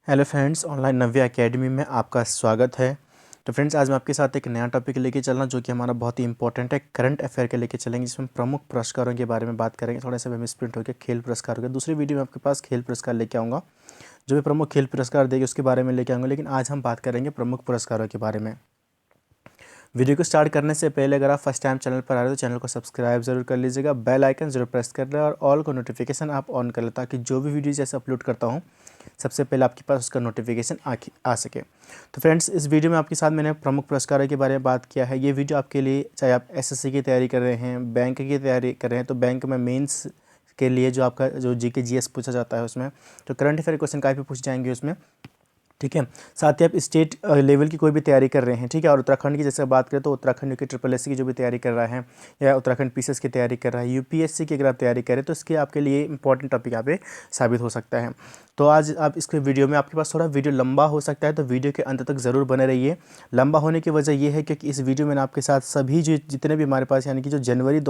Hello friends, online नव्या academy में आपका स्वागत है। तो फ्रेंड्स, आज मैं आपके साथ एक नया टॉपिक लेके चल रहा हूँ जो कि हमारा बहुत ही इंपॉर्टेंट है। करंट अफेयर के लेके चलेंगे, जिसमें प्रमुख पुरस्कारों के बारे में बात करेंगे। थोड़ा सा हम स्प्रिंट होकर खेल पुरस्कार हो गया। दूसरी वीडियो में आपके पास खेल पुरस्कार लेके आऊँगा, जो भी प्रमुख खेल पुरस्कार देगी उसके बारे में लेके आऊँगा। लेकिन आज हम बात करेंगे प्रमुख पुरस्कारों के बारे में। वीडियो को स्टार्ट करने से पहले अगर आप फर्स्ट टाइम चैनल पर आ रहे हो तो चैनल को सब्सक्राइब जरूर कर लीजिएगा, बेल आइकन जरूर प्रेस कर लें और ऑल को नोटिफिकेशन आप ऑन कर लें, ताकि जो भी वीडियो जैसे अपलोड करता हूँ सबसे पहले आपके पास उसका नोटिफिकेशन आ सके। तो फ्रेंड्स, इस वीडियो में आपके साथ मैंने प्रमुख पुरस्कारों के बारे में बात किया है। ये वीडियो आपके लिए, चाहे आप एसएससी की तैयारी कर रहे हैं, बैंक की तैयारी कर रहे हैं, तो बैंक में मेंस के लिए जो आपका जो जीके जीएस पूछा जाता है उसमें, तो करंट अफेयर क्वेश्चन काफ़ी पूछ जाएंगे उसमें, ठीक है। साथ ही आप स्टेट लेवल की कोई भी तैयारी कर रहे हैं, ठीक है। और उत्तराखंड की जैसे बात करें तो उत्तराखंड की ट्रिपल एस की जो भी तैयारी कर रहा है, या उत्तराखंड पीसीएस की तैयारी कर रहा है, यूपीएससी की अगर आप तैयारी करें तो इसके आपके लिए इंपॉर्टेंट टॉपिक यहाँ पे साबित हो सकता है। तो आज आप इसके वीडियो में, आपके पास थोड़ा वीडियो लंबा हो सकता है, तो वीडियो के अंत तक ज़रूर बने रहिए। लंबा होने की वजह यह है क्योंकि इस वीडियो में आपके साथ सभी जो जितने भी हमारे पास, यानी कि जो जनवरी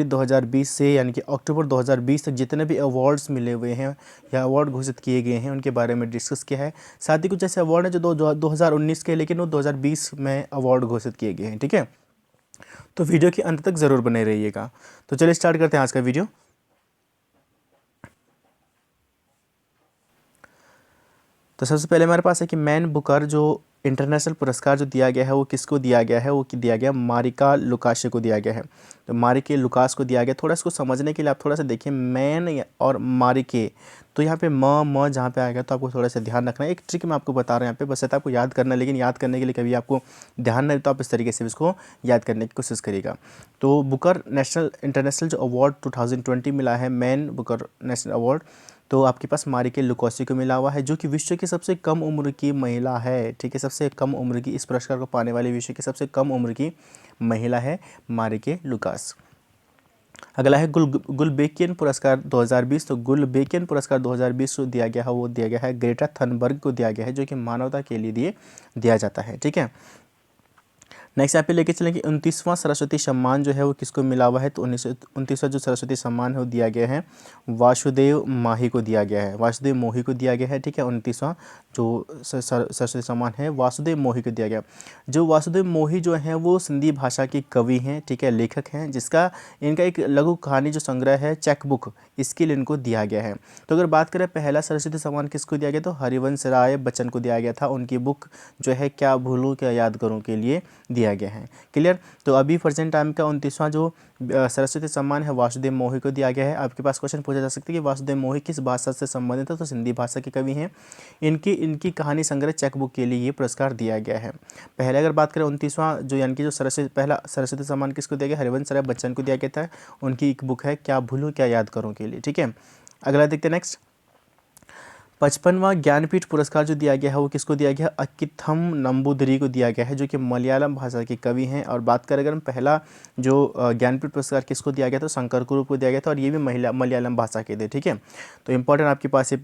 2020 से यानी कि अक्टूबर 2020 तक जितने भी अवार्ड्स मिले हुए हैं या अवार्ड घोषित किए गए हैं, उनके बारे में डिस्कस किया है। साथ ही कुछ ऐसे अवार्ड हैं जो 2019 के, लेकिन वो 2020 में अवार्ड घोषित किए गए हैं, ठीक है। तो वीडियो के अंत तक ज़रूर बने रहिएगा। तो चलिए स्टार्ट करते हैं आज का वीडियो। तो सबसे पहले हमारे पास है कि मैन बुकर जो इंटरनेशनल पुरस्कार जो दिया गया है वो किसको दिया गया है, वो दिया गया मारिका लुकाशे को दिया गया है। तो मारिके लुकास को दिया गया। थोड़ा इसको समझने के लिए आप थोड़ा सा देखिए, मैन और मारिके, तो यहाँ पे म जहाँ पे आएगा तो आपको थोड़ा सा ध्यान रखना है। एक ट्रिक मैं आपको बता रहा हूँ यहाँ पे, बस आपको याद करना है, लेकिन याद करने के लिए कभी आपको ध्यान नहीं तो आप इस तरीके से इसको याद करने की कोशिश करिएगा। तो बुकर इंटरनेशनल जो अवार्ड 2020 मिला है, मैन बुकर नेशनल अवार्ड, तो आपके पास मारिके लुकोसी को मिला हुआ है, जो कि विश्व की सबसे कम उम्र की महिला है, ठीक है। सबसे कम उम्र की इस पुरस्कार को पाने वाली विश्व की सबसे कम उम्र की महिला है मारिके लुकास। अगला है गुलबेकियन पुरस्कार 2020। तो गुलबेकियन पुरस्कार 2020 जो दिया गया है वो दिया गया है ग्रेटा थनबर्ग को दिया गया है, जो कि मानवता के लिए दिया जाता है, ठीक है। नेक्स्ट यहाँ पे लेके चलेंगे 29वां सरस्वती सम्मान जो है वो किसको मिला हुआ है। तो 29वां जो सरस्वती सम्मान है वो दिया गया है वासुदेव माही को दिया गया है, वासुदेव मोही को दिया गया है, ठीक है। 29वां जो सरस्वती सम्मान है वासुदेव मोही को दिया गया। जो वासुदेव मोही जो हैं वो सिंधी भाषा के कवि हैं, ठीक है, लेखक हैं, जिसका इनका एक लघु कहानी जो संग्रह है चेक बुक, इसके लिए इनको दिया गया है। तो अगर बात करें पहला सरस्वती सम्मान किसको दिया गया, तो हरिवंश राय बच्चन को दिया गया था। उनकी बुक जो है क्या भूलूं क्या याद करूं के लिए दिया गया है, क्लियर। तो अभी प्रेजेंट टाइम का 29वां जो सरस्वती सम्मान है वासुदेव मोही को दिया गया है। आपके पास क्वेश्चन पूछा जा सकता है कि वासुदेव मोही किस भाषा से संबंधित है, तो सिंधी भाषा के कवि हैं। इनकी कहानी संग्रह चेक बुक के लिए ये पुरस्कार दिया गया है। पहले अगर बात करें 29वां जो यानी कि जो पहला सरस्वती सम्मान किसको दिया गया, हरिवंश राय बच्चन को दिया गया था। उनकी एक बुक है क्या भूलूं क्या याद करूं के लिए, ठीक है। अगला देखते हैं नेक्स्ट। 55वां ज्ञानपीठ पुरस्कार जो दिया गया है वो किसको दिया गया है, अक्किथम नंबूदरी को दिया गया है, जो कि मलयालम भाषा के कवि हैं। और बात करें अगर हम पहला जो ज्ञानपीठ पुरस्कार किसको दिया गया तो शंकर कुरुप को दिया गया था, और ये भी मलयालम भाषा के थे, ठीक है। तो इंपॉर्टेंट आपके पास ये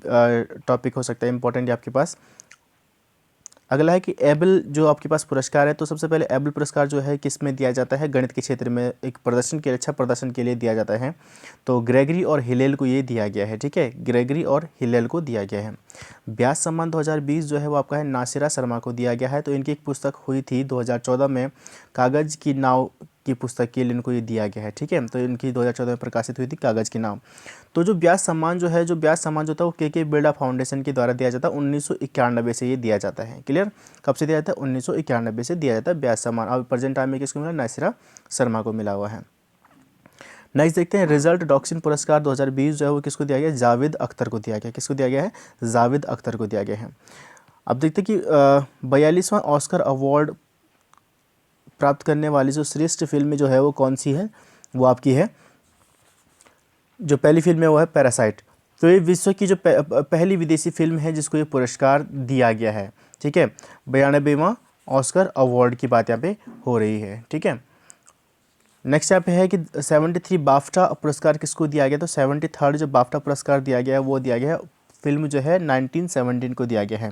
टॉपिक हो सकता है, इंपॉर्टेंट आपके पास। अगला है कि एबल जो आपके पास पुरस्कार है, तो सबसे पहले एबल पुरस्कार जो है किस में दिया जाता है, गणित के क्षेत्र में एक प्रदर्शन के अच्छा प्रदर्शन के लिए दिया जाता है। तो ग्रेगरी और हिलेल को ये दिया गया है, ठीक है, ग्रेगरी और हिलेल को दिया गया है। व्यास सम्मान 2020 जो है वो आपका है नासिरा शर्मा को दिया गया है। तो इनकी एक पुस्तक हुई थी 2014 में, कागज़ की नाव की पुस्तक के लिए इनको ये दिया गया है, ठीक है। तो इनकी 2014 में प्रकाशित हुई थी कागज़ की नाव। तो जो व्यास सम्मान जो है, जो व्यास सम्मान जो था वो के बिरला फाउंडेशन के द्वारा दिया जाता है। 1991 से ये दिया जाता है, क्लियर। कब से दिया जाता है, 1991 से दिया जाता है व्यास सम्मान। अब प्रेजेंट टाइम में किसको मिला, नासिरा शर्मा को मिला हुआ है। नेक्स्ट देखते हैं रिजल्ट डॉक्सिन पुरस्कार 2020 जो है वो किसको दिया गया, जावेद अख्तर को दिया गया। किसको दिया गया है, जावेद अख्तर को दिया गया है। अब देखते हैं कि 42वां ऑस्कर अवार्ड प्राप्त करने वाली जो श्रेष्ठ फिल्म जो है वो कौन सी है, वो आपकी है, जो पहली फिल्म है वो है पैरासाइट। तो ये विश्व की जो पहली विदेशी फिल्म है जिसको ये पुरस्कार दिया गया है, ठीक है। 92वां ऑस्कर अवार्ड की बात यहाँ पे हो रही है, ठीक है। नेक्स्ट यहाँ पे है कि 73 बाफ्टा पुरस्कार किसको दिया गया, तो 73rd जो बाफ्टा पुरस्कार दिया गया है वो दिया गया है फिल्म जो है 1917 को दिया गया है।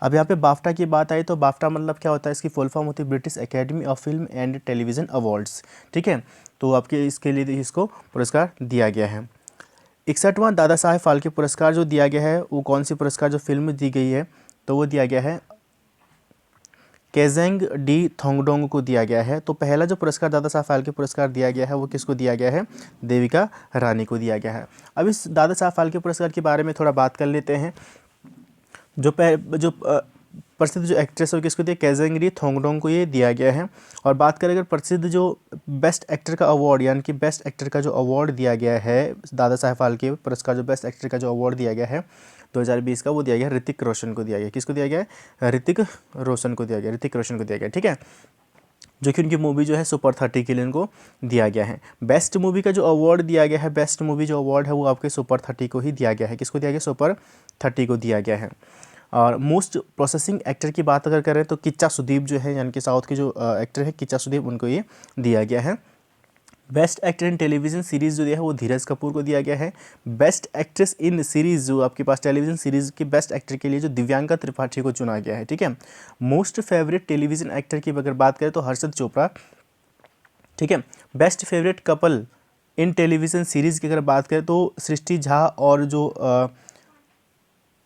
अब यहाँ पे बाफ्टा की बात आई तो बाफ्टा मतलब क्या होता है, इसकी फुल फॉर्म होती है British academy of film and television awards, ठीक है। तो आपके इसके लिए इसको पुरस्कार दिया गया है। 61वां दादा साहेब फाल्के पुरस्कार जो दिया गया है वो कौन सी पुरस्कार जो फिल्म दी गई है, तो वो दिया गया है केजेंग डी थोंगडोंग को दिया गया है। तो पहला जो पुरस्कार दादा साहब फाल्के पुरस्कार दिया गया है वो किसको दिया गया है, देविका रानी को दिया गया है। अब इस दादा साहब फाल्के पुरस्कार के बारे में थोड़ा बात कर लेते हैं। जो प्रसिद्ध जो एक्ट्रेस है किसको दिया, केजेंग डी थोंगडोंग को ये दिया गया है। और बात करें अगर प्रसिद्ध जो बेस्ट एक्टर का अवार्ड यानी कि बेस्ट एक्टर का जो अवार्ड दिया गया है दादा साहब फाल्के पुरस्कार, जो बेस्ट एक्टर का जो अवार्ड दिया गया है 2020 का, वो दिया गया ऋतिक रोशन को दिया गया। किसको दिया गया है, ऋतिक रोशन को दिया गया, ठीक है, जो कि उनकी मूवी जो है सुपर 30 के लिए उनको दिया गया है। बेस्ट मूवी का जो अवार्ड दिया गया है, बेस्ट मूवी जो अवार्ड है वो आपके सुपर 30 को ही दिया गया है। किसको दिया गया, सुपर 30 को दिया गया है। और मोस्ट प्रोसेसिंग एक्टर की बात अगर करें तो किच्चा सुदीप जो है यानी कि साउथ के जो एक्टर है किच्चा सुदीप, उनको ये दिया गया है। Best actor in television series जो दिया है वो धीरज कपूर को दिया गया है। बेस्ट एक्ट्रेस इन सीरीज़ जो आपके पास टेलीविजन सीरीज़ के बेस्ट एक्टर के लिए जो दिव्यांका त्रिपाठी को चुना गया है, ठीक है। मोस्ट फेवरेट टेलीविजन एक्टर की अगर बात करें तो हर्षद चोपड़ा, ठीक है। Best favourite couple in television series की अगर बात करें तो सृष्टि झा और जो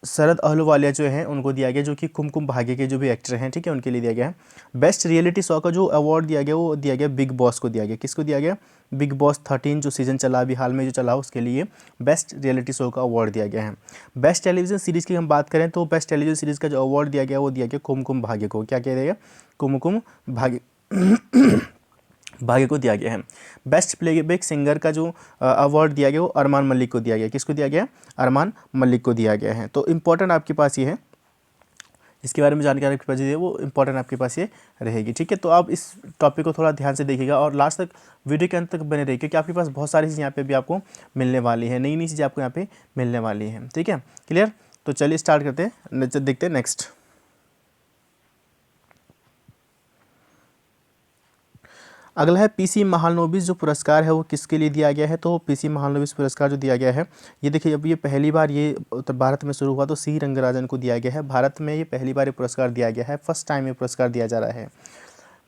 शरद अहलूवालिया जो हैं उनको दिया गया, जो कि कुमकुम भाग्य के जो भी एक्टर हैं, ठीक है, उनके लिए दिया गया है। बेस्ट रियलिटी शो का जो अवार्ड दिया गया वो दिया गया बिग बॉस को दिया गया। किसको दिया गया, बिग बॉस 13 जो सीज़न चला अभी हाल में जो चला उसके लिए बेस्ट रियलिटी शो का अवार्ड दिया गया है। बेस्ट टेलीविजन सीरीज़ की हम बात करें तो बेस्ट टेलीविजन सीरीज़ का जो अवार्ड दिया गया वो दिया गया कुमकुम भाग्य को। क्या किया गया, कुमकुम भाग्य को दिया गया है। बेस्ट प्लेबैक सिंगर का जो अवार्ड दिया गया वो अरमान मलिक को दिया गया। किसको दिया गया, अरमान मलिक को दिया गया है। तो इम्पोर्टेंट आपके पास ये है, इसके बारे में जानकारी आपके पास जो है वो इम्पोर्टेंट आपके पास ये रहेगी, ठीक है। तो आप इस टॉपिक को थोड़ा ध्यान से देखिएगा और लास्ट तक वीडियो के अंत तक बने रहिए, क्योंकि आपके पास बहुत सारी चीज़ें यहाँ पे भी आपको मिलने वाली है, नई नई चीज़ें आपको यहाँ पे मिलने वाली हैं, ठीक है, क्लियर। तो चलिए स्टार्ट करते हैं, देखते हैं नेक्स्ट। अगला है पीसी महालनोबिस जो पुरस्कार है वो किसके लिए दिया गया है, तो पीसी महालनोबिस पुरस्कार जो दिया गया है ये देखिए, अब ये पहली बार ये उत्तर भारत में शुरू हुआ तो सी रंगराजन को दिया गया है। भारत में ये पहली बार ये पुरस्कार दिया गया है, फर्स्ट टाइम ये पुरस्कार दिया जा रहा है।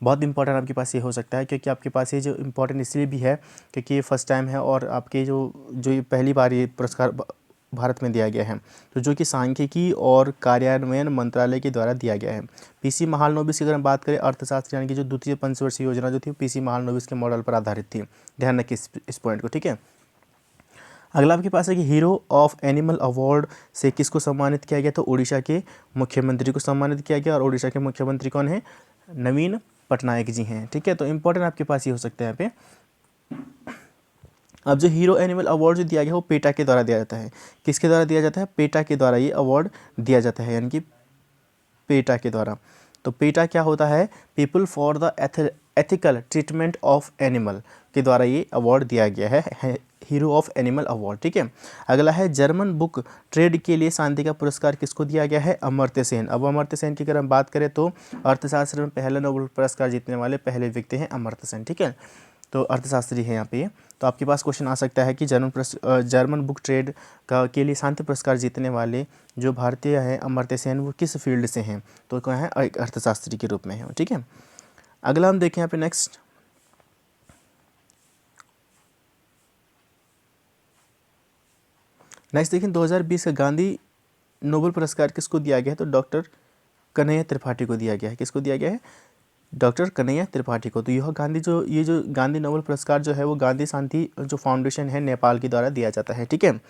बहुत इंपॉर्टेंट आपके पास ये हो सकता है, क्योंकि आपके पास ये जो इम्पोर्टेंट इसलिए भी है क्योंकि ये फर्स्ट टाइम है और आपके जो ये पहली बार ये पुरस्कार भारत में दिया गया है, तो जो कि सांख्यिकी और कार्यान्वयन मंत्रालय के द्वारा दिया गया है। पीसी महालनोबिस की अगर हम बात करें अर्थशास्त्र यानी कि जो द्वितीय पंचवर्षीय योजना जो थी पीसी महालनोबिस के मॉडल पर आधारित थी। ध्यान रखिए इस पॉइंट को, ठीक है। अगला आपके पास है कि हीरो ऑफ एनिमल अवार्ड से किसको सम्मानित किया गया, तो उड़ीसा के मुख्यमंत्री को सम्मानित किया गया। और उड़ीसा के मुख्यमंत्री कौन है, नवीन पटनायक जी हैं, ठीक है। तो इंपॉर्टेंट आपके पास ये हो सकता है यहाँ पे। अब जो हीरो एनिमल अवार्ड जो दिया गया वो पेटा के द्वारा दिया जाता है। किसके द्वारा दिया जाता है, पेटा के द्वारा ये अवार्ड दिया जाता है, यानी कि पेटा के द्वारा। तो पेटा क्या होता है, people for the ethical treatment of animal के द्वारा ये अवार्ड दिया गया है, हीरो ऑफ एनिमल अवार्ड, ठीक है। अगला है जर्मन बुक ट्रेड के लिए शांति का पुरस्कार किसको दिया गया है, अमर्त्य सेन। अब अमर्त्य सेन की अगर हम बात करें तो अर्थशास्त्र में पहला नोबेल पुरस्कार जीतने वाले पहले व्यक्ति हैं अमर्त्य सेन, ठीक है। तो अर्थशास्त्री है यहाँ पे। तो आपके पास क्वेश्चन आ सकता है कि जर्मन बुक ट्रेड के लिए शांति पुरस्कार जीतने वाले जो भारतीय हैं अमर्त्य सेन वो किस फील्ड से हैं, तो क्या है, एक अर्थशास्त्री के रूप में है, ठीक है। अगला हम देखें यहाँ पे नेक्स्ट। देखें 2020 का गांधी नोबेल पुरस्कार किसको दिया गया है, तो डॉक्टर कन्हैया त्रिपाठी को दिया गया है। किसको दिया गया है, डॉक्टर कन्हैया त्रिपाठी को। तो ये जो गांधी नोबेल पुरस्कार जो है वो गांधी शांति जो फाउंडेशन है नेपाल के द्वारा दिया जाता है, ठीक है।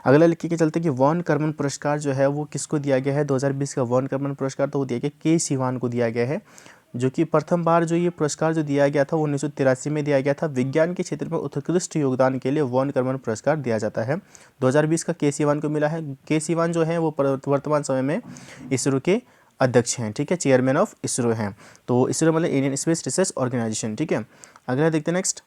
अगला लिख के चलते कि वॉन कर्मन पुरस्कार जो है वो किसको दिया गया है, 2020 का वॉन कर्मन पुरस्कार तो वो दिया गया के सिवान को दिया गया है, जो कि प्रथम बार जो ये पुरस्कार जो दिया गया था वो 1983 में दिया गया था। विज्ञान के क्षेत्र में उत्कृष्ट योगदान के लिए वॉन कर्मन पुरस्कार दिया जाता है। 2020 का के सिवान को मिला है। के सिवान जो है वो वर्तमान समय में इसरो के अध्यक्ष हैं, ठीक है, चेयरमैन ऑफ इसरो हैं। तो इसरो मतलब इंडियन स्पेस रिसर्च ऑर्गेनाइजेशन, ठीक है। अगला देखते हैं नेक्स्ट।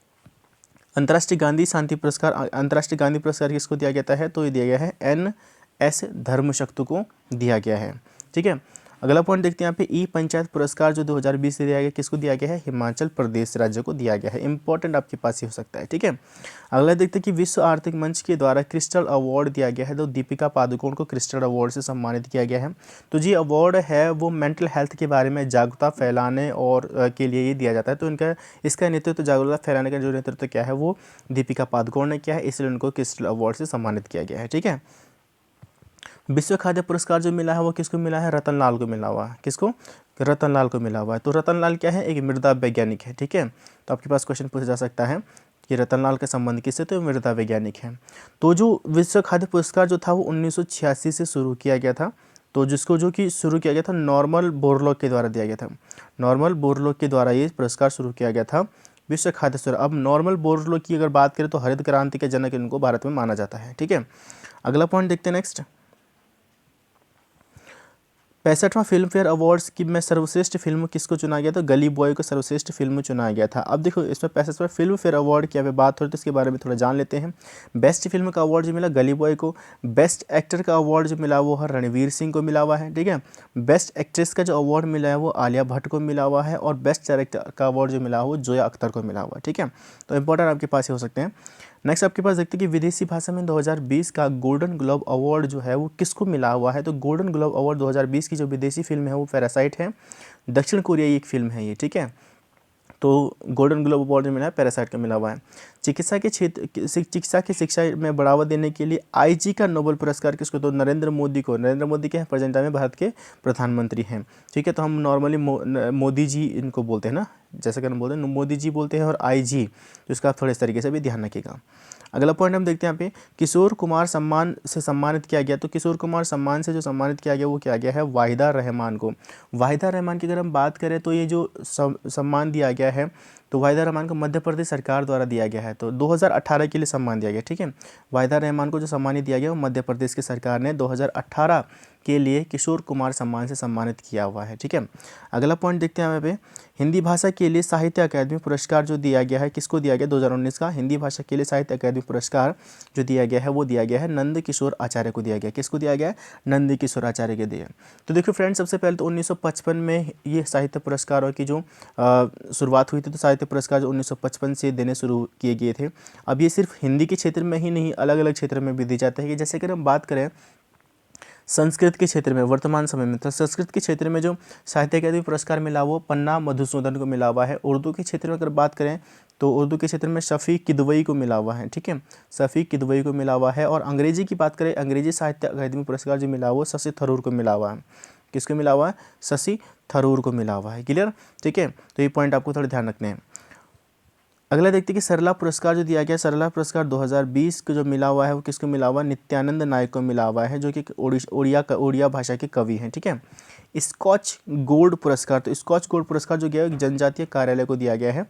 अंतर्राष्ट्रीय गांधी शांति पुरस्कार, अंतर्राष्ट्रीय गांधी पुरस्कार किसको दिया गया है, तो ये दिया गया है NS धर्मशक्तु को दिया गया है, ठीक है। अगला पॉइंट देखते हैं यहाँ पे ई पंचायत पुरस्कार जो 2020 से दिया गया, किसको दिया गया है? हिमाचल प्रदेश राज्य को दिया गया है। इंपॉर्टेंट आपके पास ही हो सकता है, ठीक है। अगला देखते हैं कि विश्व आर्थिक मंच के द्वारा क्रिस्टल अवार्ड दिया गया है, तो दीपिका पादुकोण को क्रिस्टल अवार्ड से सम्मानित किया गया है। तो जी अवार्ड है वो मेंटल हेल्थ के बारे में जागरूकता फैलाने और के लिए ये दिया जाता है। तो इसका नेतृत्व, जागरूकता फैलाने का जो नेतृत्व क्या है वो दीपिका पादुकोण ने किया है, इसलिए उनको क्रिस्टल अवार्ड से सम्मानित किया गया है, ठीक है। विश्व खाद्य पुरस्कार जो मिला है वो किसको मिला है? रतन लाल को मिला हुआ है। किसको? रतन लाल को मिला हुआ है। तो रतन लाल क्या है? एक मृदा वैज्ञानिक है, ठीक है। तो आपके पास क्वेश्चन पूछा जा सकता है कि रतन लाल का संबंध किससे? तो मृदा वैज्ञानिक है। तो जो विश्व खाद्य पुरस्कार जो था वो 1986 से शुरू किया गया था। तो जिसको जो कि शुरू किया गया था नॉर्मन बोरलॉग के द्वारा दिया गया था। नॉर्मन बोरलॉग के द्वारा ये पुरस्कार शुरू किया गया था, विश्व खाद्य सुरक्षा। अब नॉर्मन बोरलॉग की अगर बात करें तो हरित क्रांति के जनक इनको भारत में माना जाता है, ठीक है। अगला पॉइंट देखते हैं नेक्स्ट। 65वां फिल्म फेयर अवार्ड्स की में सर्वश्रेष्ठ फिल्म किसको चुना गया? तो गली बॉय को सर्वश्रेष्ठ फिल्म चुना गया था। अब देखो इसमें 65वां फिल्म फेयर अवार्ड की बात हो रही है तो इसके बारे में थोड़ा जान लेते हैं। बेस्ट फिल्म का अवार्ड जो मिला गली बॉय को, बेस्ट एक्टर का अवार्ड जो मिला वो है रणवीर सिंह को मिला हुआ है, ठीक है। बेस्ट एक्ट्रेस का जो अवार्ड मिला है वो आलिया भट्ट को मिला हुआ है, और बेस्ट डायरेक्टर का अवार्ड जो मिला वो जोया अख्तर को मिला हुआ है, ठीक है। तो इंपॉर्टेंट आपके पास ही हो सकते हैं। नेक्स्ट आपके पास देखते हैं कि विदेशी भाषा में 2020 का गोल्डन ग्लोब अवार्ड जो है वो किसको मिला हुआ है? तो गोल्डन ग्लोब अवार्ड 2020 की जो विदेशी फिल्म है वो पैरासाइट है, दक्षिण कोरियाई एक फिल्म है ये, ठीक है। तो गोल्डन ग्लोब अवार्ड जो मिला है पैरासाइट का मिला हुआ है। चिकित्सा के क्षेत्र, चिकित्सा की शिक्षा में बढ़ावा देने के लिए आईजी का नोबेल पुरस्कार किसको? तो नरेंद्र मोदी को। नरेंद्र मोदी के प्रेजेंट टाइम में भारत के प्रधानमंत्री हैं, ठीक है। तो हम नॉर्मली मोदी जी इनको बोलते हैं ना, जैसे कि हम बोलते हैं मोदी जी बोलते हैं, और आईजी, तो इसका आप थोड़े इस तरीके से भी ध्यान रखिएगा। अगला पॉइंट हम देखते हैं यहाँ पे, किशोर कुमार सम्मान से सम्मानित किया गया। तो किशोर कुमार सम्मान से जो सम्मानित किया गया वो किया गया है वाहिदा रहमान को। वाहिदा रहमान की अगर हम बात करें तो ये जो सम्मान दिया गया है तो वाहिदा रहमान को मध्य प्रदेश सरकार द्वारा दिया गया है। तो 2018 के लिए सम्मान दिया गया, ठीक है। वाहिदा रहमान को जो सम्मानित दिया गया वो मध्य प्रदेश की सरकार ने 2018 के लिए किशोर कुमार सम्मान से सम्मानित किया हुआ है, ठीक है। अगला पॉइंट देखते हैं यहाँ पे, हिंदी भाषा के लिए साहित्य अकादमी पुरस्कार जो दिया गया है किसको दिया गया? 2019 का हिंदी भाषा के लिए साहित्य अकादमी पुरस्कार जो दिया गया है वो दिया गया है नंद किशोर आचार्य को दिया गया। किसको दिया गया है? नंद किशोर आचार्य के दिया। तो देखो फ्रेंड्स, सबसे पहले तो 1955 में ये साहित्य पुरस्कारों की जो शुरुआत हुई थी, तो साहित्य पुरस्कार जो 1955 से देने शुरू किए गए थे। अब ये सिर्फ हिंदी के क्षेत्र में ही नहीं, अलग अलग क्षेत्र में भी दी जाते हैं। कि जैसे कि हम बात करें संस्कृत के क्षेत्र में, वर्तमान समय में तो संस्कृत के क्षेत्र में जो साहित्य अकादमी पुरस्कार मिला वो पन्ना मधुसूदन को मिला हुआ है। उर्दू के क्षेत्र में अगर बात करें तो उर्दू के क्षेत्र में शफ़ी किदवई को मिला हुआ है, ठीक है। शफ़ी किदवई को मिला हुआ है। और अंग्रेजी की बात करें, अंग्रेजी साहित्य अकादमी पुरस्कार जो मिला वो शशि थरूर को मिला हुआ है। किसको मिला हुआ है? शशि थरूर को मिला हुआ है। क्लियर, ठीक है। तो ये पॉइंट आपको थोड़े ध्यान रखने हैं। अगला देखते हैं कि सरला पुरस्कार जो दिया गया, सरला पुरस्कार 2020 को जो मिला हुआ है वो किसको मिला हुआ है? नित्यानंद नायक को मिला हुआ है, जो कि ओडिया भाषा के कवि हैं, ठीक है। स्कॉच गोल्ड पुरस्कार, तो स्कॉच गोल्ड पुरस्कार जो गया जनजातीय कार्यालय को दिया गया है।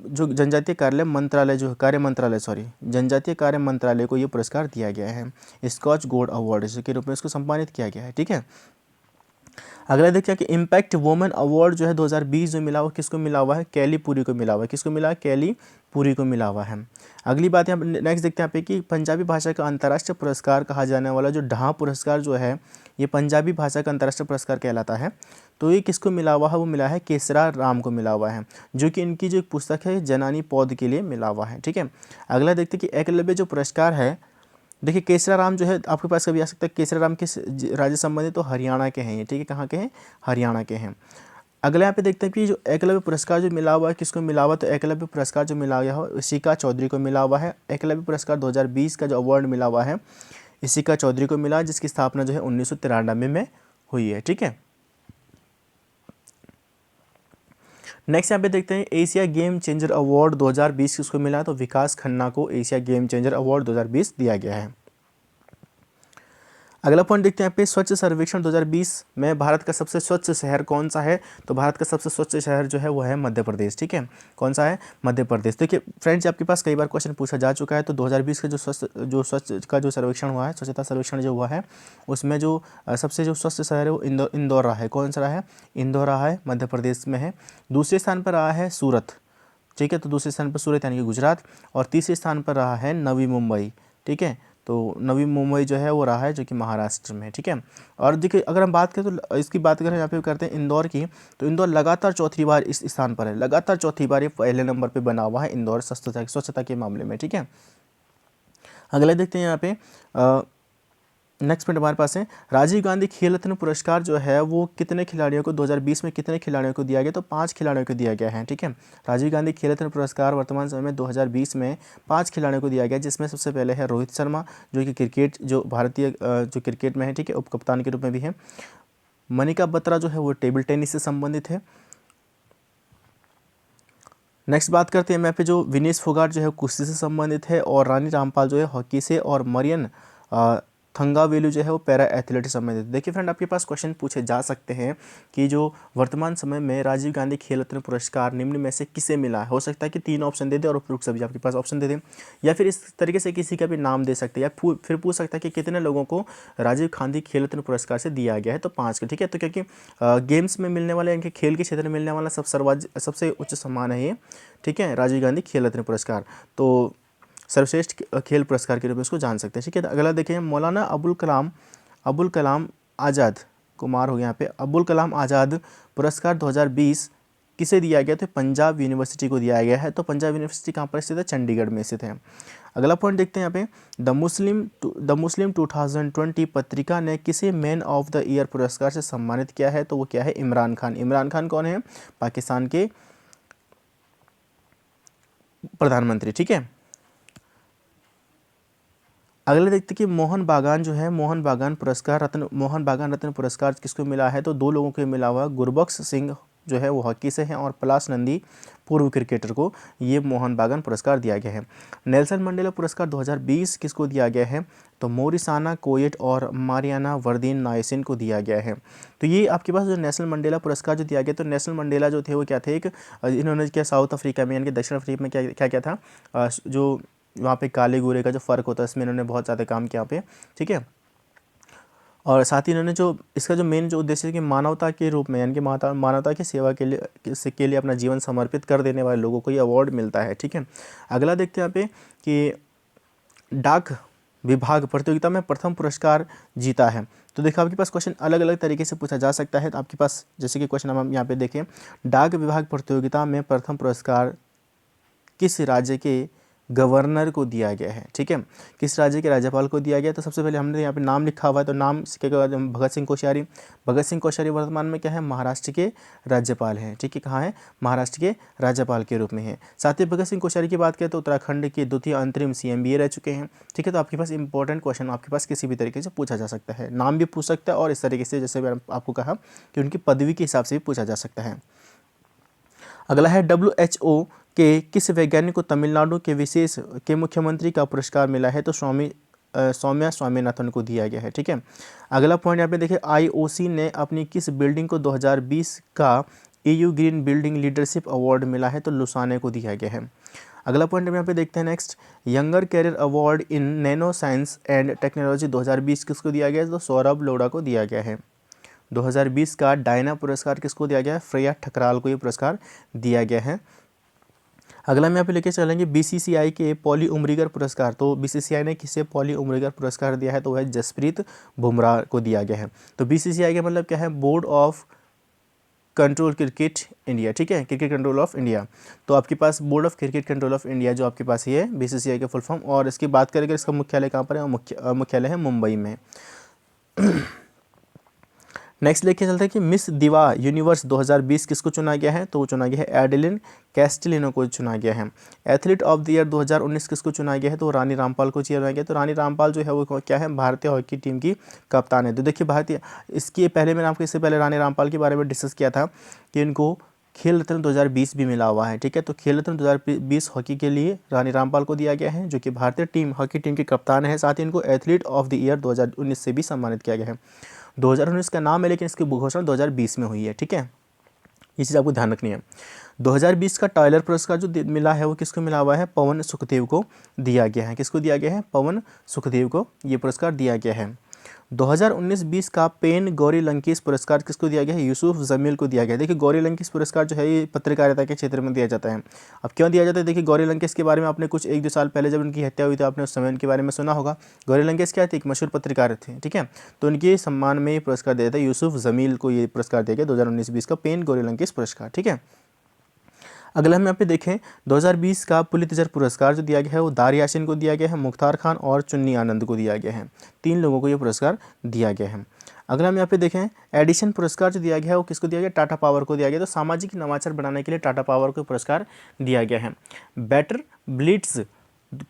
जो जनजातीय कार्य मंत्रालय जनजातीय कार्य मंत्रालय को ये पुरस्कार दिया गया है, स्कॉच गोल्ड अवार्ड के रूप में इसको सम्मानित किया गया है, ठीक है। अगला देखिए कि इम्पैक्ट वुमेन अवार्ड जो है 2020 जो मिला हुआ किसको मिला हुआ है? कैली पुरी को मिला हुआ है। किसको मिला है? कैली पुरी को मिला हुआ है। अगली बात यहाँ नेक्स्ट देखते हैं यहाँ पे कि पंजाबी भाषा का अंतर्राष्ट्रीय पुरस्कार कहा जाने वाला जो ढां पुरस्कार जो है ये पंजाबी भाषा का अंतर्राष्ट्रीय पुरस्कार कहलाता है। तो ये किसको मिला हुआ है? वो मिला है केसरा राम को मिला हुआ है, जो कि इनकी जो एक पुस्तक है जनानी पौध के लिए मिला हुआ है, ठीक है। अगला देखते हैं कि एकलव्य जो पुरस्कार है, देखिए केसरा राम जो है आपके पास कभी आ सकता है। केसरा राम किस राज्य संबंधित? तो हरियाणा के हैं ये, ठीक है। कहाँ के हैं? हरियाणा के हैं। अगले यहाँ पे देखते हैं कि जो एकलव्य पुरस्कार जो मिला हुआ है किसको मिला हुआ? तो एकलव्य पुरस्कार जो मिला गया है इशिका चौधरी को मिला हुआ है। एकलव्य पुरस्कार 2020 का जो अवार्ड मिला हुआ है इशिका चौधरी को मिला, जिसकी स्थापना जो है 1993 में हुई है, ठीक है। नेक्स्ट यहाँ पे देखते हैं एशिया गेम चेंजर अवार्ड 2020 किसको मिला? तो विकास खन्ना को एशिया गेम चेंजर अवार्ड 2020 दिया गया है। अगला पॉइंट देखते हैं यहाँ पे स्वच्छ सर्वेक्षण 2020 में भारत का सबसे स्वच्छ शहर कौन सा है? तो भारत का सबसे स्वच्छ शहर जो है वो है मध्य प्रदेश, ठीक है। कौन सा है? मध्य प्रदेश। देखिए फ्रेंड्स, आपके पास कई बार क्वेश्चन पूछा जा चुका है। तो 2020 का जो स्वच्छ का जो सर्वेक्षण हुआ है, स्वच्छता सर्वेक्षण जो हुआ है, उसमें जो सबसे जो स्वच्छ शहर है वो इंदौर रहा है। कौन सा रहा है? इंदौर रहा है, मध्य प्रदेश में है। दूसरे स्थान पर रहा है सूरत, ठीक है। तो दूसरे स्थान पर सूरत यानी कि गुजरात। और तीसरे स्थान पर रहा है नवी मुंबई, ठीक है। तो नवी मुंबई जो है वो रहा है, जो कि महाराष्ट्र में है। ठीक है, और देखिए अगर हम बात करें तो इसकी बात करें यहाँ पे करते हैं इंदौर की, तो इंदौर लगातार चौथी बार इस स्थान पर है, लगातार चौथी बार ये पहले नंबर पे बना हुआ है इंदौर स्वच्छता के मामले में। ठीक है, अगला देखते हैं यहाँ पे नेक्स्ट पॉइंट हमारे पास है राजीव गांधी खेल रत्न पुरस्कार जो है वो कितने खिलाड़ियों को 2020 में कितने खिलाड़ियों को दिया गया, तो 5 खिलाड़ियों को दिया गया है। ठीक है, राजीव गांधी खेल रत्न पुरस्कार वर्तमान समय में 2020 में 5 खिलाड़ियों को दिया गया, जिसमें सबसे पहले है रोहित शर्मा, जो कि क्रिकेट जो भारतीय जो क्रिकेट में है, ठीक है, उप कप्तान के रूप में भी है। मनिका बत्रा जो है वो टेबल टेनिस से संबंधित है। नेक्स्ट बात करते हैं यहाँ पे जो विनेश फोगाट जो है कुश्ती से संबंधित है, और रानी रामपाल जो है हॉकी से, और मरियन थंगावेलु जो है वो पैरा एथलेट से संबंधित। देखिए फ्रेंड, आपके पास क्वेश्चन पूछे जा सकते हैं कि जो वर्तमान समय में राजीव गांधी खेल रत्न पुरस्कार निम्न में से किसे मिला है। हो सकता है कि 3 ऑप्शन दे दे और उपयुक्त सभी आपके पास ऑप्शन दे दें, या फिर इस तरीके से किसी का भी नाम दे सकते हैं, या फिर पूछ सकता है कि कितने लोगों को राजीव गांधी खेल रत्न पुरस्कार से दिया गया है, तो 5 के। ठीक है, तो क्योंकि गेम्स में मिलने वाले, इनके खेल के क्षेत्र में मिलने वाला सबसे उच्च सम्मान है ये। ठीक है, राजीव गांधी खेल रत्न पुरस्कार, तो सर्वश्रेष्ठ खेल पुरस्कार के रूप में इसको जान सकते हैं। ठीक है, अगला देखें मौलाना अबुल कलाम आज़ाद कुमार हो गया यहाँ पे, अबुल कलाम आज़ाद पुरस्कार 2020 किसे दिया गया, तो पंजाब यूनिवर्सिटी को दिया गया है। तो पंजाब यूनिवर्सिटी कहाँ पर स्थित है, चंडीगढ़ में स्थित है। अगला पॉइंट देखते हैं यहाँ पे द मुस्लिम 2020 पत्रिका ने किसे मैन ऑफ द ईयर पुरस्कार से सम्मानित किया है, तो वो क्या है, इमरान खान। इमरान खान कौन है, पाकिस्तान के प्रधानमंत्री। ठीक है, अगले देखते कि मोहन बागान जो है, मोहन बागान रत्न पुरस्कार किसको मिला है, तो 2 लोगों को मिला हुआ, गुरबख्श सिंह जो है वो हॉकी से हैं, और पलाश नंदी पूर्व क्रिकेटर को ये मोहन बागान पुरस्कार दिया गया है। नेल्सन मंडेला पुरस्कार 2020 किसको दिया गया है, तो मोरिसाना कोयट और मारियाना वर्दीन नायसिन को दिया गया है। तो ये आपके पास जो नेशनल मंडेला पुरस्कार जो दिया गया, तो नेशनल मंडेला जो थे वो क्या थे, एक इन्होंने क्या साउथ अफ्रीका में यानी कि दक्षिण अफ्रीका में क्या था, जो वहाँ पे काले गोरे का जो फ़र्क होता है इसमें इन्होंने बहुत ज़्यादा काम किया पे। ठीक है, और साथ ही इन्होंने जो इसका जो मेन जो उद्देश्य है कि मानवता के रूप में यानी कि मानवता की सेवा के लिए अपना जीवन समर्पित कर देने वाले लोगों को ये अवार्ड मिलता है। ठीक है, अगला देखते हैं यहाँ पे कि डाक विभाग प्रतियोगिता में प्रथम पुरस्कार जीता है। तो देखो आपके पास क्वेश्चन अलग अलग तरीके से पूछा जा सकता है। तो आपके पास जैसे कि क्वेश्चन हम यहाँ पे देखें, डाक विभाग प्रतियोगिता में प्रथम पुरस्कार किस राज्य के गवर्नर को दिया गया है। ठीक है, किस राज्य के राज्यपाल को दिया गया, तो सबसे पहले हमने यहाँ पे नाम लिखा हुआ है, तो नाम के बाद भगत सिंह कोश्यारी। भगत सिंह कोश्यारी वर्तमान में क्या है, महाराष्ट्र के राज्यपाल हैं। ठीक है, कहाँ है, महाराष्ट्र के राज्यपाल के रूप में है। साथ ही भगत सिंह कोश्यारी की बात करें तो उत्तराखंड के द्वितीय अंतरिम CM भी रह चुके हैं। ठीक है, तो आपके पास इंपॉर्टेंट क्वेश्चन आपके पास किसी भी तरीके से पूछा जा सकता है, नाम भी पूछ सकता है, और इस तरीके से जैसे मैंने आपको कहा कि उनकी पदवी के हिसाब से भी पूछा जा सकता है। अगला है WHO के किस वैज्ञानिक को तमिलनाडु के मुख्यमंत्री का पुरस्कार मिला है, तो सौम्या स्वामीनाथन को दिया गया है। ठीक है, अगला पॉइंट यहाँ पे देखिए, IOC ने अपनी किस बिल्डिंग को 2020 का EU green building leadership award मिला है, तो लुसाने को दिया गया है। अगला पॉइंट हम यहाँ पे देखते हैं next, younger career award in nano science and technology 2020 किसको दिया गया है, तो सौरभ लोढ़ा को दिया गया है। 2020 का डायना पुरस्कार किसको दिया गया है, फ्रेया ठकराल को ये पुरस्कार दिया गया है। अगला मैं यहाँ पे लेके चलेंगे BCCI के पॉली उमरीगर पुरस्कार। तो BCCI ने किसे पॉली उमरीगर पुरस्कार दिया है, तो वह जसप्रीत बुमराह को दिया गया है। तो BCCI का मतलब क्या है, board of control cricket India. ठीक है, क्रिकेट कंट्रोल ऑफ इंडिया। तो आपके पास board of cricket control of India जो आपके पास ये है BCCI का फुल फॉर्म, और इसकी बात करेंगे इसका मुख्यालय कहाँ पर है, मुख्यालय है मुंबई में। नेक्स्ट लेके चलते हैं कि मिस दिवा यूनिवर्स 2020 किसको चुना गया है, तो वो चुना गया है एडेलिन कैस्टिलिनो को चुना गया है। एथलीट ऑफ द ईयर 2019 किसको चुना गया है, तो रानी रामपाल को चुना गया। तो रानी रामपाल जो है वो क्या है, भारतीय हॉकी टीम की कप्तान है। तो देखिए भारतीय, इसके पहले मैंने आपको इससे पहले रानी रामपाल के बारे में डिस्कस किया था कि इनको खेल रत्न 2020 भी मिला हुआ है। ठीक है, तो खेल रत्न 2020 हॉकी के लिए रानी रामपाल को दिया गया है, जो कि भारतीय हॉकी टीम के कप्तान है। साथ ही इनको एथलीट ऑफ द ईयर 2019 से भी सम्मानित किया गया है। 2019 का नाम है, लेकिन इसकी घोषणा 2020 में हुई है। ठीक है, ये चीज़ आपको ध्यान रखनी है। 2020 का टाइलर पुरस्कार जो मिला है वो किसको मिला हुआ है, पवन सुखदेव को दिया गया है। किसको दिया गया है, पवन सुखदेव को ये पुरस्कार दिया गया है। 2019-20 का पेन गौरी लंकेश पुरस्कार किसको दिया गया है? यूसुफ जमील को दिया गया है। देखिए गौरी लंकेश पुरस्कार जो है ये पत्रकारिता के क्षेत्र में दिया जाता है। अब क्यों दिया जाता है? देखिए गौरी लंकेश के बारे में आपने कुछ 1-2 साल पहले जब उनकी हत्या हुई थी आपने उस समय उनके बारे में सुना होगा। गौरी लंकेश क्या थे? एक मशहूर पत्रकार थे, ठीक है। तो उनके सम्मान में ये पुरस्कार दिया जाता है। यूसुफ जमील को ये पुरस्कार दिया गया 2019-20 का पेन गौरी लंकेश पुरस्कार, ठीक है। अगला हम यहाँ पे देखें 2020 का पुलित्जर पुरस्कार जो दिया गया है वो दार यासिन को दिया गया है, मुख्तार खान और चुन्नी आनंद को दिया गया है। 3 लोगों को ये पुरस्कार दिया गया है। अगला हम यहाँ पे देखें एडिशन पुरस्कार जो दिया गया है वो किसको दिया गया? टाटा पावर को दिया गया। तो सामाजिक नवाचार बनाने के लिए टाटा पावर को पुरस्कार दिया गया है। बेटर ब्लिट्ज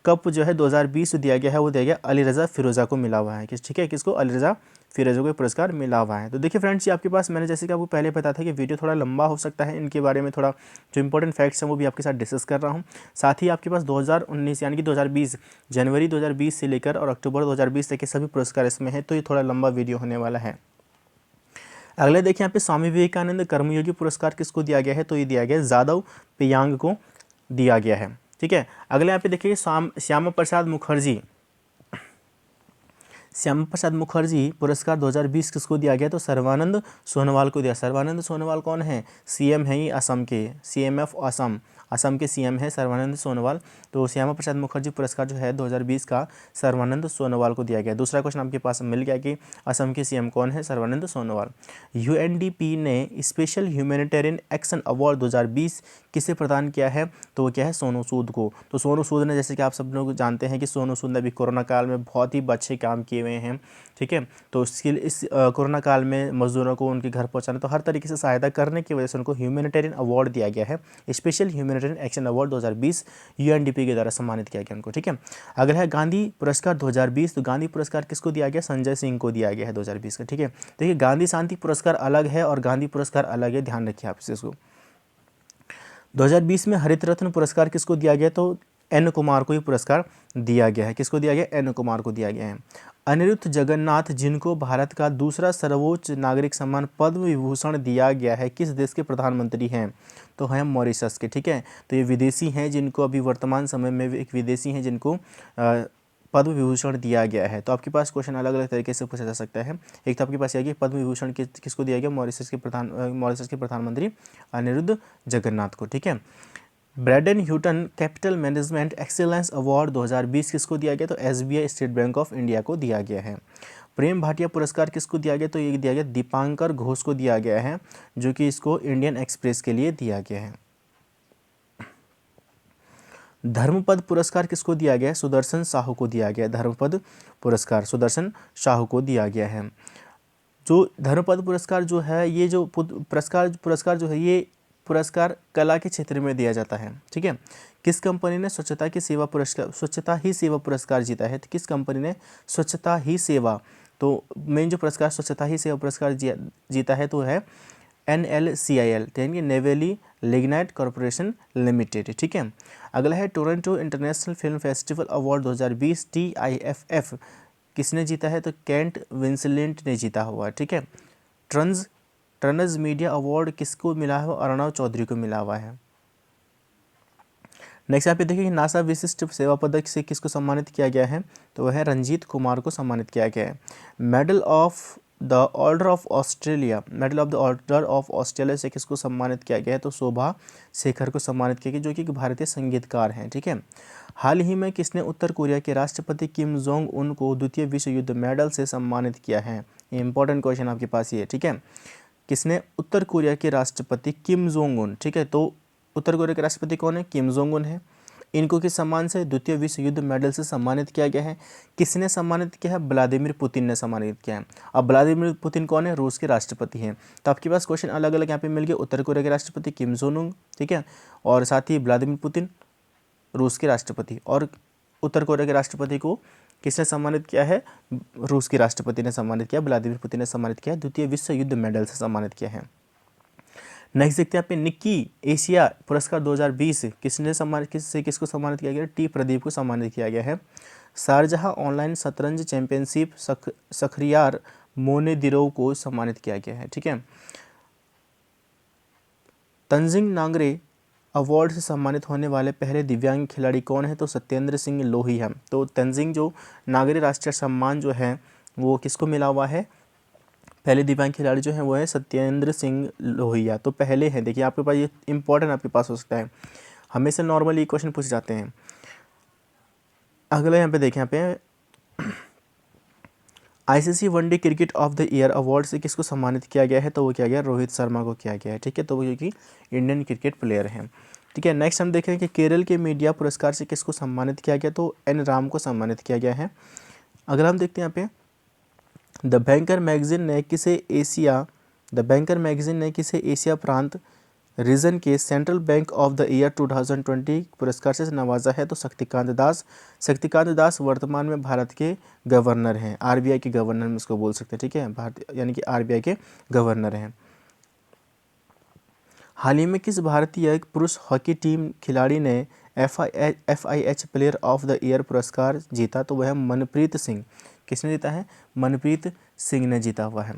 कप जो है 2020 दिया गया है वो दिया गया अली रज़ा फिरोज़ा को मिला हुआ है। ठीक है, किसको? अली रज़ा फिरोज़ा को पुरस्कार मिला हुआ है। तो देखिए फ्रेंड्स ये आपके पास मैंने जैसे कि आपको पहले बताया था कि वीडियो थोड़ा लंबा हो सकता है, इनके बारे में थोड़ा जो इंपॉर्टेंट फैक्ट्स हैं वो भी आपके साथ डिस्कस कर रहा हूँ। साथ ही आपके पास 2019 यानी कि 2020 जनवरी 2020 से लेकर और अक्टूबर 2020 तक के सभी पुरस्कार इसमें हैं, तो ये थोड़ा लंबा वीडियो होने वाला है। अगले देखिए यहाँ पे स्वामी विवेकानंद कर्मयोगी पुरस्कार किसको दिया गया है? तो ये दिया गया जादव पेयांग को दिया गया है, ठीक है। अगले यहाँ पे देखिए श्यामा प्रसाद मुखर्जी पुरस्कार 2020 किसको दिया गया? तो सर्बानंद सोनोवाल को दिया। सर्बानंद सोनोवाल कौन है? सीएम है ये असम के, सीएमएफ असम के सीएम है सर्बानंद सोनोवाल। तो श्यामा प्रसाद मुखर्जी पुरस्कार जो है 2020 का सर्बानंद सोनोवाल को दिया गया। दूसरा क्वेश्चन आपके पास मिल गया कि असम के सीएम कौन है? सर्बानंद सोनोवाल। यूएनडीपी ने स्पेशल ह्यूमैनिटेरियन एक्शन अवार्ड 2020 किसे प्रदान किया है? तो वो क्या है? सोनू सूद को। तो सोनू सूद ने, जैसे कि आप सब लोग जानते हैं कि सोनू सूद ने अभी कोरोना काल में बहुत ही अच्छे काम किए हुए हैं, ठीक है। तो इस कोरोना काल में मजदूरों को उनके घर पहुंचाने, तो हर तरीके से सहायता करने की वजह से उनको ह्यूमैनिटेरियन अवार्ड दिया गया है। Special humanitarian action award 2020 UNDP के द्वारा सम्मानित किया गया उनको, ठीक है। अगला है गांधी पुरस्कार 2020। तो गांधी पुरस्कार किसको दिया गया? संजय सिंह को दिया गया है 2020 का, ठीक है। देखिए गांधी शांति पुरस्कार अलग है और गांधी पुरस्कार अलग है, ध्यान रखिए आप इसको। 2020 में हरित रत्न पुरस्कार किसको दिया गया? तो एन कुमार को ये पुरस्कार दिया गया है। किसको दिया गया? एन कुमार को दिया गया है। अनिरुद्ध जगन्नाथ जिनको भारत का दूसरा सर्वोच्च नागरिक सम्मान पद्म विभूषण दिया गया है, किस देश के प्रधानमंत्री हैं? तो हैं मॉरिशस के, ठीक है। तो ये विदेशी हैं जिनको अभी वर्तमान समय में एक विदेशी हैं जिनको पद्म विभूषण दिया गया है। तो आपके पास क्वेश्चन अलग अलग तरीके से पूछा जा सकता है। एक तो आपके पास यह कि पद्म विभूषण किसको दिया गया? मॉरिशस के प्रधानमंत्री अनिरुद्ध जगन्नाथ को, ठीक है। Brandon Hutton capital management excellence award 2020 किसको दिया गया? तो SBI state bank of India को दिया गया है। प्रेम भाटिया पुरस्कार किसको दिया गया? तो ये दिया गया दीपांकर घोष को दिया गया है, जो कि इसको इंडियन एक्सप्रेस के लिए दिया गया है। धर्मपद पुरस्कार किसको दिया गया है? सुदर्शन साहू को दिया गया है। धर्मपद पुरस्कार सुदर्शन साहू को दिया गया है। जो धर्मपद पुरस्कार जो है ये जो पुरस्कार जो है ये पुरस्कार कला के क्षेत्र में दिया जाता है, ठीक है। किस कंपनी ने स्वच्छता ही सेवा पुरस्कार जीता है? तो किस कंपनी ने स्वच्छता ही सेवा, तो मेन जो पुरस्कार स्वच्छता ही सेवा पुरस्कार जीता है तो है NLCIL, यानी कि नेवेली लिग्नाइट कॉरपोरेशन लिमिटेड, ठीक है। अगला है Toronto international film festival award 2020 TIFF किसने जीता है? तो केंट विंसलेंट ने जीता हुआ है, ठीक है। ट्रनज मीडिया अवार्ड किसको मिला है? अर्णव चौधरी को मिला हुआ है। नेक्स्ट यहाँ पे देखिए नासा विशिष्ट सेवा पदक से किसको सम्मानित किया गया है? तो वह है रंजीत कुमार को सम्मानित किया गया है। Medal of the order of Australia से किसको सम्मानित किया गया है? तो शोभा शेखर को सम्मानित किया गया, जो कि एक भारतीय संगीतकार हैं, ठीक है। हाल ही में किसने उत्तर कोरिया के राष्ट्रपति किम जोंग उन को द्वितीय विश्व युद्ध मेडल से सम्मानित किया है? इंपॉर्टेंट क्वेश्चन आपके पास ये, ठीक है। किसने उत्तर कोरिया के राष्ट्रपति किम जोंग उन, ठीक है। तो उत्तर कोरिया के राष्ट्रपति कौन है? किम जोंग उन है। इनको किस सम्मान से? द्वितीय विश्व युद्ध मेडल से सम्मानित किया गया है। किसने सम्मानित किया है? व्लादिमीर पुतिन ने सम्मानित किया है। अब व्लादिमीर पुतिन कौन है? रूस के राष्ट्रपति हैं। तो आपके पास क्वेश्चन अलग अलग यहाँ पे मिल गए। उत्तर कोरिया के राष्ट्रपति किम जोंग उन, ठीक है, और साथ ही व्लादिमीर पुतिन रूस के राष्ट्रपति। और उत्तर कोरिया के राष्ट्रपति को किसने सम्मानित किया है? रूस के राष्ट्रपति ने सम्मानित किया, व्लादिमीर पुतिन ने सम्मानित किया, द्वितीय विश्व युद्ध मेडल से सम्मानित किया है। नेक्स्ट देखते हैं यहाँ पे निक्की एशिया पुरस्कार 2020 किसको सम्मानित किया गया? टी प्रदीप को सम्मानित किया गया है। शारजाह ऑनलाइन शतरंज चैंपियनशिप शखरियार मोनेदिरोव को सम्मानित किया गया है, ठीक है। तंजिंग नांगरे अवार्ड से सम्मानित होने वाले पहले दिव्यांग खिलाड़ी कौन है? तो सत्येंद्र सिंह लोही है। तो तंजिंग जो नागरे राष्ट्रीय सम्मान जो है वो किसको मिला हुआ है? पहले दिव्यांग खिलाड़ी जो है वो है सत्येंद्र सिंह लोहिया। तो पहले हैं, देखिए आपके पास ये इंपॉर्टेंट आपके पास हो सकता है, हमेशा नॉर्मली क्वेश्चन पूछे जाते हैं। अगला यहाँ पे देखें, यहाँ पे ICC one day cricket of the year award से किसको सम्मानित किया गया है? तो वो किया गया रोहित शर्मा को किया गया है, ठीक है। तो वो क्योंकि इंडियन क्रिकेट प्लेयर हैं, ठीक है। नेक्स्ट हम देखें कि केरल के मीडिया पुरस्कार से किसको सम्मानित किया गया? तो एन राम को सम्मानित किया गया है। अगला हम देखते हैं यहाँ पे द बैंकर मैगजीन ने किसे एशिया प्रांत रीजन के central bank of the year 2020 पुरस्कार से नवाजा है? तो शक्तिकांत दास वर्तमान में भारत के गवर्नर हैं, आरबीआई के गवर्नर में इसको बोल सकते हैं, ठीक है, भारत यानी कि आरबीआई के गवर्नर हैं। हाल ही में किस भारतीय पुरुष हॉकी टीम खिलाड़ी ने FIH player of the year पुरस्कार जीता? तो वह है मनप्रीत सिंह। किसने जीता है? मनप्रीत सिंह ने जीता हुआ है।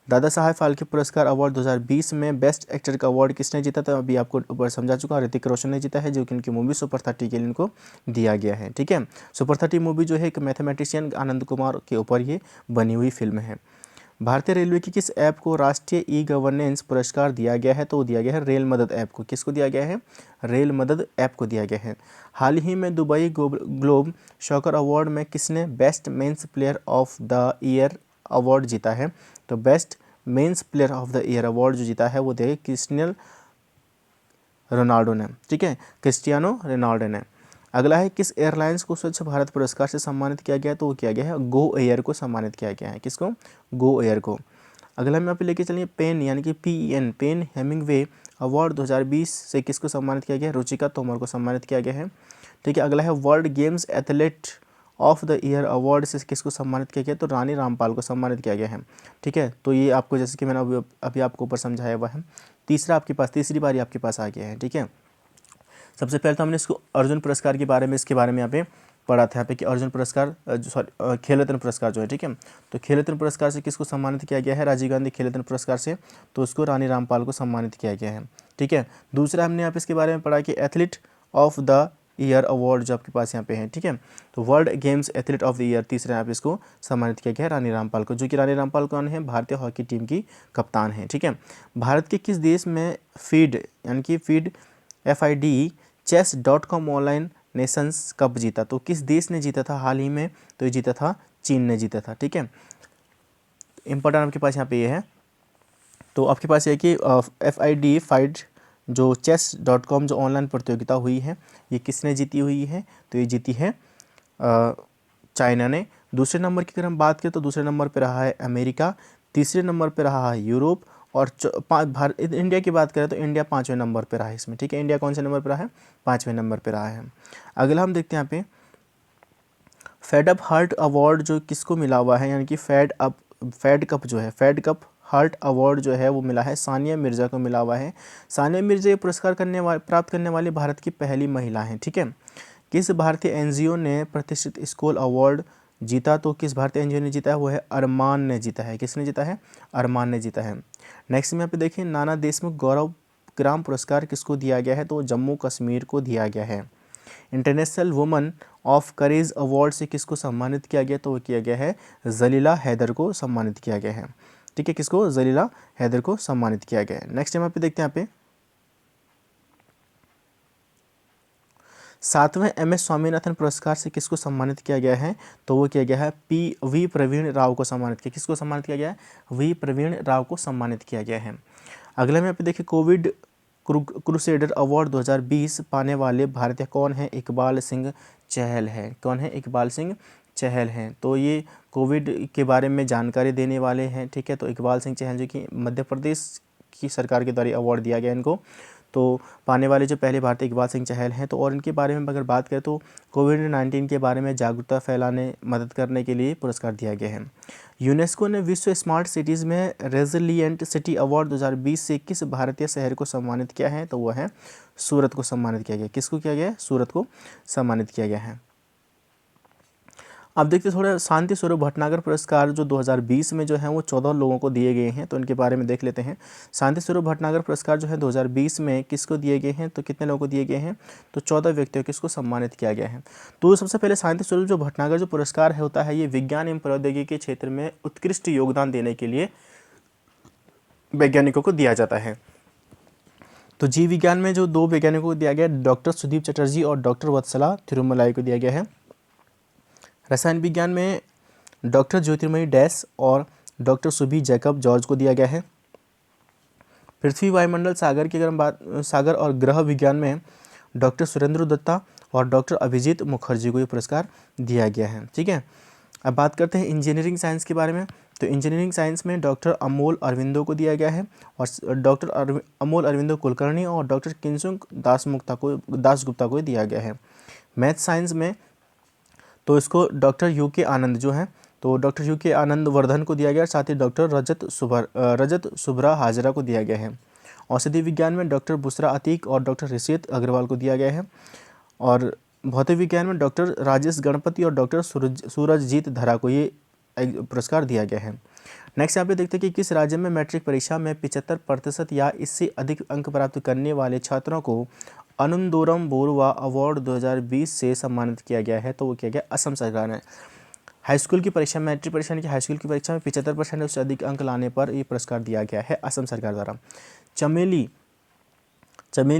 दादा साहेब फाल्के पुरस्कार अवार्ड 2020 में बेस्ट एक्टर का अवार्ड किसने जीता? तो अभी आपको ऊपर समझा चुका, ऋतिक रोशन ने जीता है, जो कि इनकी मूवी सुपर 30 के लिए इनको दिया गया है, ठीक है। सुपर 30 मूवी जो है एक मैथमेटिशियन आनंद कुमार के ऊपर ये बनी हुई फिल्म है। भारतीय रेलवे की किस ऐप को राष्ट्रीय ई गवर्नेंस पुरस्कार दिया गया है? तो दिया गया है रेल मदद ऐप को। किसको दिया गया है? रेल मदद ऐप को दिया गया है। हाल ही में दुबई ग्लोब सॉकर अवार्ड में किसने best men's player of the year award जीता है? तो best men's player of the year award जो जीता है वो दिया क्रिस्टियानो रोनाल्डो ने, ठीक है, क्रिस्टियानो रोनाल्डो ने। अगला है किस एयरलाइंस को स्वच्छ भारत पुरस्कार से सम्मानित किया गया? तो वो किया गया है गो एयर को सम्मानित किया गया है। किसको? गो एयर को। अगला हम यहाँ पे लेके चलिए पेन यानी कि पेन हेमिंगवे अवार्ड 2020 से किसको सम्मानित किया गया है? रुचिका तोमर को सम्मानित किया गया है, ठीक है। अगला है world games athlete of the year award से किसको सम्मानित किया गया? तो रानी रामपाल को सम्मानित किया गया है, ठीक है। तो ये आपको जैसे कि मैंने अभी आपको ऊपर समझाया हुआ है। तीसरी बारी आपके पास आ गया है, ठीक है। सबसे पहले तो हमने इसको अर्जुन पुरस्कार के बारे में यहाँ पे पढ़ा था यहाँ पे कि अर्जुन पुरस्कार खेल रत्न पुरस्कार जो है, ठीक है। तो खेल रत्न पुरस्कार से किसको सम्मानित किया गया है? राजीव गांधी खेल रत्न पुरस्कार से, तो उसको रानी रामपाल को सम्मानित किया गया है, ठीक है। दूसरा हमने यहाँ पे इसके बारे में पढ़ा कि athlete of the year award जो आपके पास यहाँ पे है, ठीक है। तो world games athlete of the year तीसरा यहाँ पे इसको सम्मानित किया गया है रानी रामपाल को, जो कि रानी रामपाल कौन है? भारतीय हॉकी टीम की कप्तान है, ठीक है। भारत के किस देश में फीड यानी कि FID chess.com online Nations cup जीता? तो किस देश ने जीता था हाल ही में? तो ये जीता था चीन ने जीता था, ठीक है। इंपॉर्टेंट आपके पास यहाँ पे ये है। तो आपके पास ये कि FID जो chess.com जो ऑनलाइन प्रतियोगिता हुई है ये किसने जीती हुई है? तो ये जीती है चाइना ने। दूसरे नंबर की अगर हम बात करें तो दूसरे नंबर पर रहा है अमेरिका, तीसरे नंबर पर रहा है यूरोप, और इंडिया की बात करें तो इंडिया 5वें नंबर पर रहा है इसमें, ठीक है। इंडिया कौन से नंबर पर रहा है? 5वें नंबर पर रहा है। अगला हम देखते हैं यहाँ पे फेड अप हार्ट अवार्ड जो किसको मिला हुआ है, यानी कि फेड कप हार्ट अवार्ड जो है वो मिला है सानिया मिर्ज़ा को मिला हुआ है। सानिया मिर्ज़ा ये पुरस्कार प्राप्त करने वाली भारत की पहली महिला हैं, ठीक है। किस भारतीय NGO ने प्रतिष्ठित स्कूल अवार्ड जीता? तो किस भारतीय NGO ने जीता है? वो है अरमान ने जीता है। किसने जीता है? अरमान ने जीता है। नेक्स्ट में यहाँ पे देखिए नाना देशमुख गौरव ग्राम पुरस्कार किसको दिया गया है? तो जम्मू कश्मीर को दिया गया है। International woman of courage award से किसको सम्मानित किया गया? तो वो किया गया है जलीला हैदर को सम्मानित किया गया है, ठीक है। किसको? जलीला हैदर को सम्मानित किया गया है। नेक्स्ट यहाँ पे देखते हैं यहाँ पे 7वें MS स्वामीनाथन पुरस्कार से किसको सम्मानित किया गया है? तो वो किया गया है V प्रवीण राव को सम्मानित किया। किसको सम्मानित किया गया है? V प्रवीण राव को सम्मानित किया गया है। अगले में यहाँ पे देखिए कोविड क्रूसेडर अवार्ड 2020 पाने वाले भारतीय कौन है? इकबाल सिंह चहल है। कौन है? इकबाल सिंह चहल हैं। तो ये कोविड के बारे में जानकारी देने वाले हैं, ठीक है। तो इकबाल सिंह चहल जो कि मध्य प्रदेश की सरकार के द्वारा अवार्ड दिया गया इनको, तो पाने वाले जो पहले भारतीय इकबाल सिंह चहल हैं। तो और इनके बारे में अगर बात करें तो कोविड-19 के बारे में जागरूकता फैलाने मदद करने के लिए पुरस्कार दिया गया है। यूनेस्को ने विश्व स्मार्ट सिटीज़ में रेजिलिएंट सिटी अवार्ड 2020 से किस भारतीय शहर को सम्मानित किया है? तो वह है सूरत को सम्मानित किया गया। किसको किया गया है? सूरत को सम्मानित किया गया है। अब देखते थोड़ा शांति स्वरूप भटनागर पुरस्कार जो 2020 में जो है वो 14 लोगों को दिए गए हैं, तो उनके बारे में देख लेते हैं। शांति स्वरूप भटनागर पुरस्कार जो है 2020 में किसको दिए गए हैं, तो कितने लोगों को दिए गए हैं, तो 14 व्यक्तियों को इसको सम्मानित किया गया है। तो सबसे पहले शांति स्वरूप जो भटनागर जो पुरस्कार है होता है, ये विज्ञान एवं प्रौद्योगिकी के क्षेत्र में उत्कृष्ट योगदान देने के लिए वैज्ञानिकों को दिया जाता है। तो जीव विज्ञान में जो 2 वैज्ञानिकों को दिया गया, डॉक्टर सुदीप चटर्जी और डॉक्टर वत्सला थिरुमलाई को दिया गया है। रसायन विज्ञान में डॉक्टर ज्योतिर्मयी डैश और डॉक्टर सुबी जैकब जॉर्ज को दिया गया है। पृथ्वी वायुमंडल सागर की अगर सागर और ग्रह विज्ञान में डॉक्टर सुरेंद्र दत्ता और डॉक्टर अभिजीत मुखर्जी को ये पुरस्कार दिया गया है। ठीक है, अब बात करते हैं इंजीनियरिंग साइंस के बारे में। तो इंजीनियरिंग साइंस में डॉक्टर अमोल अरविंदो को दिया गया है और डॉक्टर अमोल अरविंदो कुलकर्णी और डॉक्टर किंसुक दासगुप्ता को दिया गया है। मैथ साइंस में तो इसको डॉक्टर यूके आनंद जो है, तो डॉक्टर यूके आनंद वर्धन को दिया गया, साथ ही डॉक्टर रजत सुभरा हाजरा को दिया गया है। औषधि विज्ञान में डॉक्टर बुसरा अतीक और डॉक्टर ऋषित अग्रवाल को दिया गया है। और भौतिक विज्ञान में डॉक्टर राजेश गणपति और डॉक्टर सूरजजीत धरा को ये पुरस्कार दिया गया है। नेक्स्ट यहाँ पे देखते हैं कि किस राज्य में मैट्रिक परीक्षा में 75% या इससे अधिक अंक प्राप्त करने वाले छात्रों को अनुंदोरम बोरवा अवार्ड 2020 से सम्मानित किया गया है, तो वो किया गया असम सरकार ने। हाई स्कूल की परीक्षा में, मैट्रिक परीक्षा की हाई स्कूल की परीक्षा में 75% उससे अधिक अंक लाने पर ये पुरस्कार दिया गया है असम सरकार द्वारा। चमेली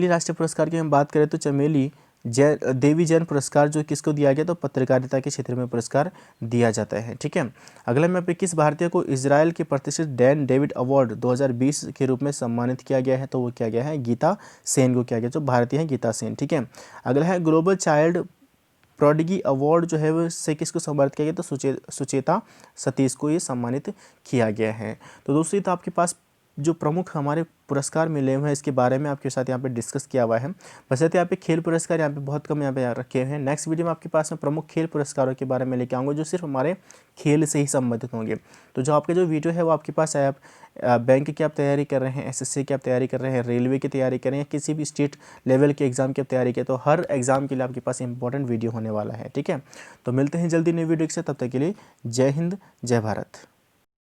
राष्ट्रीय पुरस्कार की हम बात करें तो चमेली देवी जैन पुरस्कार जो किसको दिया गया, तो पत्रकारिता के क्षेत्र में पुरस्कार दिया जाता है। ठीक है, अगला में पे किस भारतीय को इजराइल के प्रतिष्ठित डैन डेविड अवार्ड 2020 के रूप में सम्मानित किया गया है, तो वो किया गया है गीता सेन को किया गया, जो भारतीय है गीता सेन। ठीक है, अगला है ग्लोबल चाइल्ड प्रोडिगी अवार्ड जो है वो से किसको सम्मानित किया गया, तो सुचेता सतीश को ये सम्मानित किया गया है। तो दोस्तों तो आपके पास जो प्रमुख हमारे पुरस्कार मिले हुए हैं इसके बारे में आपके साथ यहाँ पे डिस्कस किया हुआ है। वैसे तो यहाँ पे खेल पुरस्कार यहाँ पे बहुत कम यहाँ पे रखे हुए हैं। नेक्स्ट वीडियो में आपके पास में प्रमुख खेल पुरस्कारों के बारे में लेके आऊँगा जो सिर्फ हमारे खेल से ही संबंधित होंगे। तो जो आपके जो वीडियो है वो आपके पास है, आप बैंक की आप तैयारी कर रहे हैं, SSC की आप तैयारी कर रहे हैं, रेलवे की तैयारी कर रहे हैं, किसी भी स्टेट लेवल के एग्जाम की आप तैयारी करें, तो हर एग्जाम के लिए आपके पास इंपॉर्टेंट वीडियो होने वाला है। ठीक है, तो मिलते हैं जल्दी नई वीडियो से, तब तक के लिए जय हिंद जय भारत।